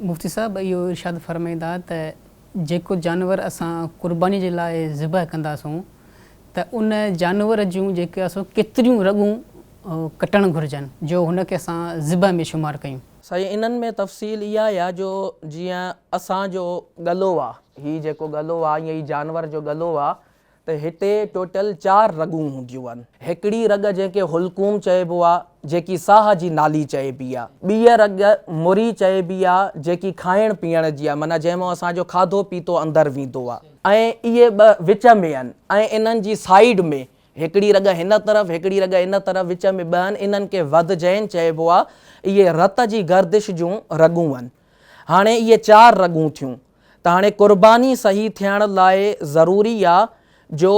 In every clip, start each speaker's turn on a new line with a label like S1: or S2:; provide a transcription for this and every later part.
S1: मुफ़्ती साहब इहो इरशाद फरमाईंदा त जेको जानवर असां क़ुर्बानी जे लाइ ज़िबह कंदासूं त उन जानवर जूं जेके असां केतिरियूं रॻूं कटणु घुरिजनि जो हुनखे असां ज़िबह में शुमारु कयूं।
S2: साईं इन्हनि में तफ़सील इहा आहे जो जीअं असांजो गलो आहे, हीउ जेको गलो आहे ईअं ई जानवर जो गलो आहे त हिते टोटल 4 रॻूं हूंदियूं आहिनि। हिकिड़ी रॻ जंहिंखे हुलकूम चइबो आहे जेकी साह जी नाली चइबी आहे। ॿीं रॻ मुरी चइबी आहे जेकी खाइण पीअण जी आहे, माना जंहिंमां असांजो खाधो पीतो अंदरि वेंदो आहे। ऐं इहे 2 विच में आहिनि ऐं इन्हनि जी साइड में हिकिड़ी रॻ हिन तरफ़ हिकिड़ी रॻ इन तरफ़ विच में 2 आहिनि। इन्हनि खे वधजैन चइबो आहे। इहे रत जी गर्दिश जूं रॻूं आहिनि। हाणे इहे 4 रॻूं थियूं त हाणे क़ुर्बानी सही थियण लाइ ज़रूरी आहे जो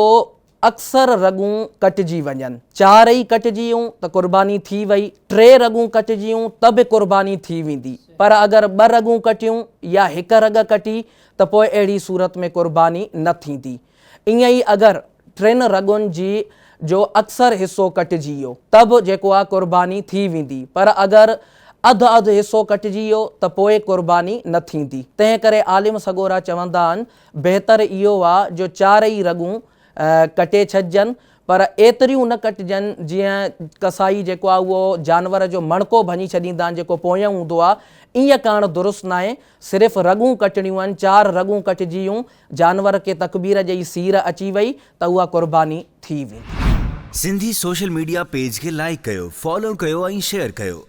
S2: अक्सर रॻूं कटिजी वञनि। 4 ई कटिजी वियूं त क़ुर्बानी थी वई, 3 रॻूं कटिजी वियूं त बि क़ुर्बानी थी वेंदी। पर अगरि 2 रॻूं कटियूं या 1 रॻ कटी त पोइ अहिड़ी सूरत में क़ुर्बानी न थींदी। ईअं ई अगरि 3 रॻुनि जी जो अक्सर हिसो कटिजी वियो त बि जेको आहे क़ुर्बानी थी वेंदी। पर अगरि अधु हिसो कटिजी वियो त पोइ क़ुर्बानी न थींदी। तंहिं करे आलिम सगोरा चवंदा आहिनि बहितर इहो आहे जो 4 ई रॻूं कटे छॾिजनि, पर एतिरियूं न कटिजनि जीअं कसाई जेको आहे उहो जानवर जो मणको भञी छॾींदा आहिनि जेको पोयां हूंदो आहे। ईअं करणु दुरुस्त न आहे। सिर्फ़ु रॻूं कटणियूं आहिनि। 4 रॻूं कटिजी वियूं, जानवर खे तकबीर जी सीर अची वई त उहा क़ुर्बानी थी वेंदी।
S3: सिंधी सोशल मीडिया पेज खे लाइक कयो, फॉलो कयो ऐं शेयर कयो।